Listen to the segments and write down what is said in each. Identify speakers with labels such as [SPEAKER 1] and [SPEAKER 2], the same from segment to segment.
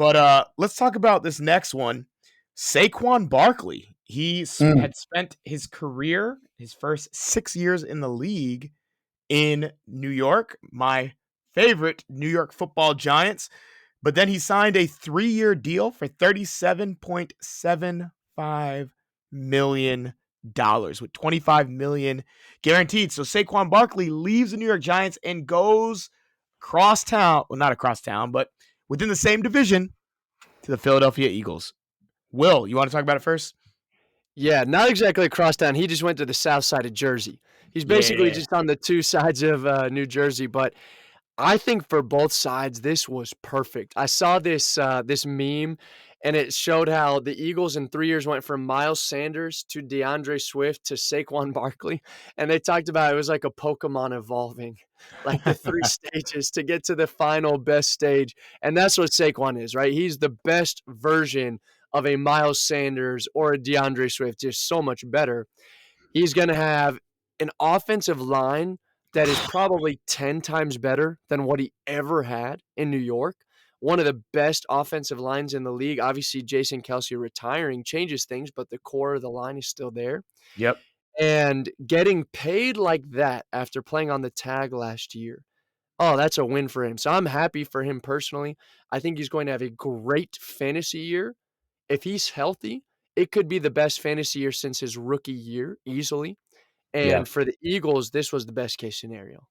[SPEAKER 1] But let's talk about this next one. Saquon Barkley.
[SPEAKER 2] Mm.
[SPEAKER 1] Had spent his career, his first 6 years in the league in New York, my favorite New York football Giants. But then he signed a 3-year deal for $37.75 million with $25 million guaranteed. So Saquon Barkley leaves the New York Giants and goes across town. Well, not across town, but within the same division to the Philadelphia Eagles. Will, you want to talk about it first?
[SPEAKER 3] Yeah, not exactly across town. He just went to the south side of Jersey. He's basically
[SPEAKER 1] Yeah.
[SPEAKER 3] just on the two sides of New Jersey, but I think for both sides, this was perfect. I saw this meme, and it showed how the Eagles in 3 years went from Miles Sanders to DeAndre Swift to Saquon Barkley, and they talked about it was like a Pokemon evolving, like the three stages to get to the final best stage, and that's what Saquon is, right? He's the best version of a Miles Sanders or a DeAndre Swift, just so much better. He's going to have an offensive line that is probably 10 times better than what he ever had in New York. One of the best offensive lines in the league. Obviously, Jason Kelsey retiring changes things, but the core of the line is still there.
[SPEAKER 1] Yep.
[SPEAKER 3] And getting paid like that after playing on the tag last year, oh, that's a win for him. So I'm happy for him personally. I think he's going to have a great fantasy year. If he's healthy, it could be the best fantasy year since his rookie year, easily.
[SPEAKER 1] Yeah.
[SPEAKER 3] And for the Eagles, this was the best case scenario.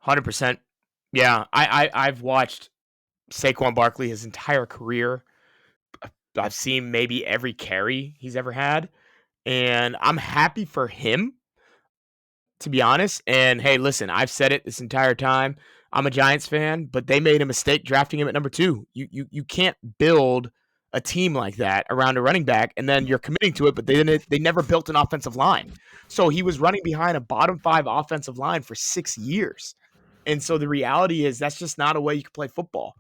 [SPEAKER 1] 100%. Yeah. I've watched Saquon Barkley his entire career. I've seen maybe every carry he's ever had. And I'm happy for him, to be honest. And hey, listen, I've said it this entire time. I'm a Giants fan, but they made a mistake drafting him at number 2. You can't build a team like that around a running back and then you're committing to it, but they never built an offensive line. So he was running behind a bottom 5 offensive line for 6 years. And so the reality is that's just not a way you can play football.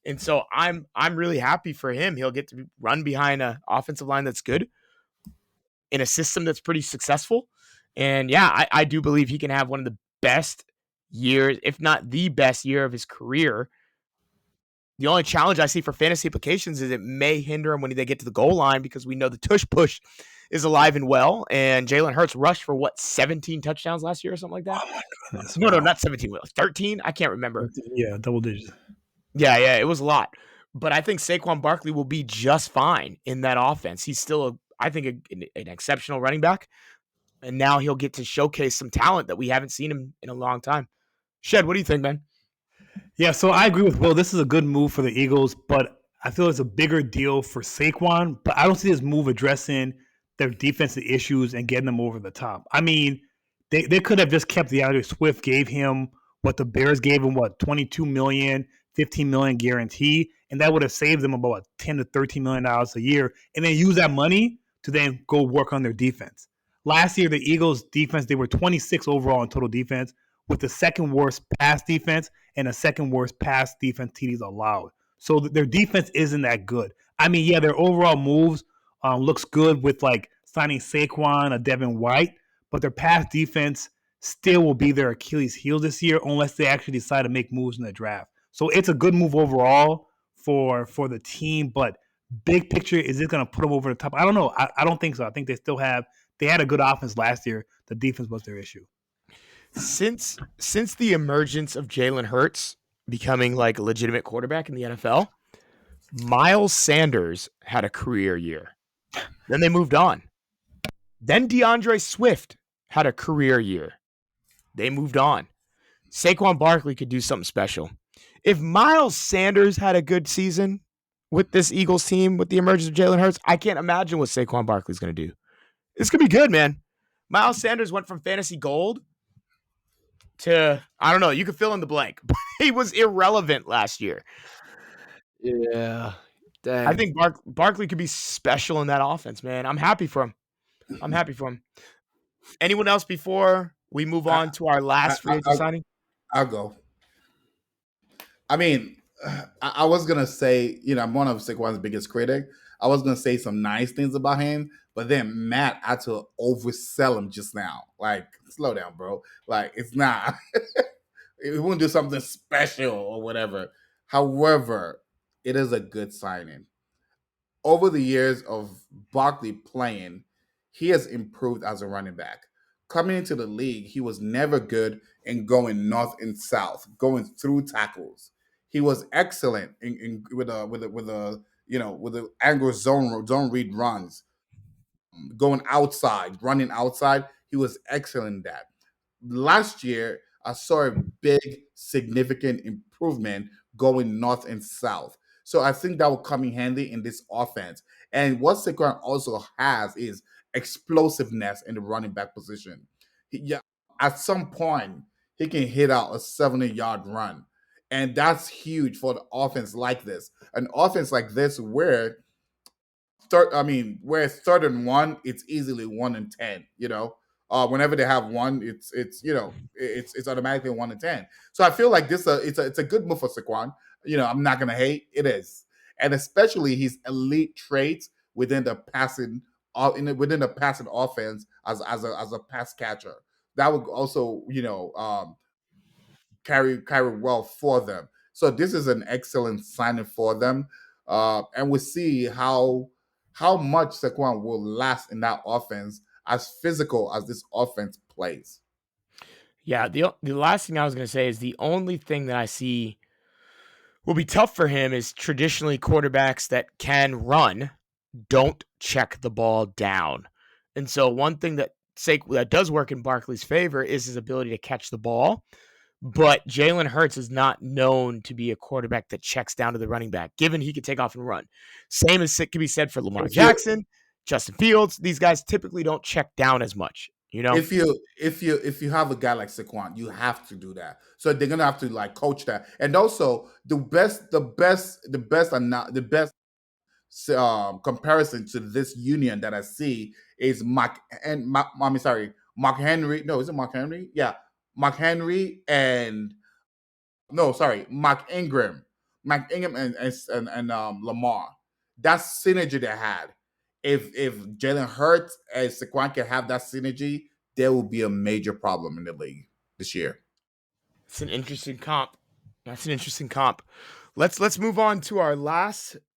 [SPEAKER 1] And so I'm really happy for him. He'll get to run behind an offensive line that's good in a system that's pretty successful. And yeah, I do believe he can have one of the best years, if not the best year of his career. The only challenge I see for fantasy applications is it may hinder him when they get to the goal line because we know the tush push is alive and well. And Jalen Hurts rushed for 17 touchdowns last year or something like that?
[SPEAKER 2] Oh my goodness!
[SPEAKER 1] No,
[SPEAKER 2] Wow.
[SPEAKER 1] not 17. 13? I can't remember.
[SPEAKER 2] Yeah, double digits.
[SPEAKER 1] Yeah, it was a lot. But I think Saquon Barkley will be just fine in that offense. He's still, I think, an exceptional running back. And now he'll get to showcase some talent that we haven't seen him in a long time. Shed, what do you think, man?
[SPEAKER 2] Yeah, so I agree with Will. This is a good move for the Eagles, but I feel it's a bigger deal for Saquon. But I don't see this move addressing their defensive issues and getting them over the top. I mean, they could have just kept the DeAndre Swift, gave him what the Bears gave him, what, 22 million, 15 million guarantee, and that would have saved them about 10 to 13 million dollars a year, and then use that money to then go work on their defense. Last year, the Eagles defense, they were 26 overall in total defense, with the second worst pass defense and the second worst pass defense TDs allowed. So their defense isn't that good. I mean, yeah, their overall moves looks good with like signing Saquon, a Devin White, but their pass defense still will be their Achilles heel this year unless they actually decide to make moves in the draft. So it's a good move overall for the team, but big picture, is it going to put them over the top? I don't know. I don't think so. I think they had a good offense last year. The defense was their issue.
[SPEAKER 1] Since the emergence of Jalen Hurts becoming like a legitimate quarterback in the NFL, Miles Sanders had a career year. Then they moved on. Then DeAndre Swift had a career year. They moved on. Saquon Barkley could do something special. If Miles Sanders had a good season with this Eagles team, with the emergence of Jalen Hurts, I can't imagine what Saquon Barkley's going to do. It's going to be good, man. Miles Sanders went from fantasy gold to, I don't know, you could fill in the blank. He was irrelevant last year.
[SPEAKER 3] Yeah. Dang.
[SPEAKER 1] I think Barkley could be special in that offense, man. I'm happy for him. Anyone else before we move on to our last free agent signing?
[SPEAKER 4] I'll go. I mean, I was going to say, I'm one of Saquon's biggest critic. I was going to say some nice things about him, but then Matt had to oversell him just now. Like, slow down, bro. Like, it's not. He won't do something special or whatever. However, it is a good signing. Over the years of Barkley playing, he has improved as a running back. Coming into the league, he was never good in going north and south, going through tackles. He was excellent with the angle zone read runs, going outside, running outside. He was excellent in that. Last year, I saw a big, significant improvement going north and south. So I think that will come in handy in this offense. And what Saquon also has is explosiveness in the running back position. Yeah, at some point, he can hit out a 70-yard run. And that's huge for the offense like this. An offense like this where where it's third and one, it's easily 1 and 10. Whenever they have one, it's automatically 1 and 10. So I feel like this it's a good move for Saquon. I'm not gonna hate it is, and especially his elite traits within the passing within the passing offense as a pass catcher. That would also carry well for them. So this is an excellent signing for them, and we'll see how much Saquon will last in that offense as physical as this offense plays.
[SPEAKER 1] Yeah, the last thing I was going to say is the only thing that I see will be tough for him is traditionally quarterbacks that can run don't check the ball down. And so one thing that does work in Barkley's favor is his ability to catch the ball. But Jalen Hurts is not known to be a quarterback that checks down to the running back, given he can take off and run. Same as it can be said for Lamar
[SPEAKER 4] If you
[SPEAKER 1] Jackson, Justin Fields. These guys typically don't check down as much, you know?
[SPEAKER 4] if you have a guy like Saquon, you have to do that. So they're gonna have to like coach that. And also the best comparison to this union that I see is Mark Henry. No, is it Mark Henry? Yeah, Mark Henry and no, sorry, Mark Ingram and Lamar. That synergy they had. If Jalen Hurts and Saquon can have that synergy, there will be a major problem in the league this year.
[SPEAKER 1] It's an interesting comp. That's an interesting comp. Let's move on to our last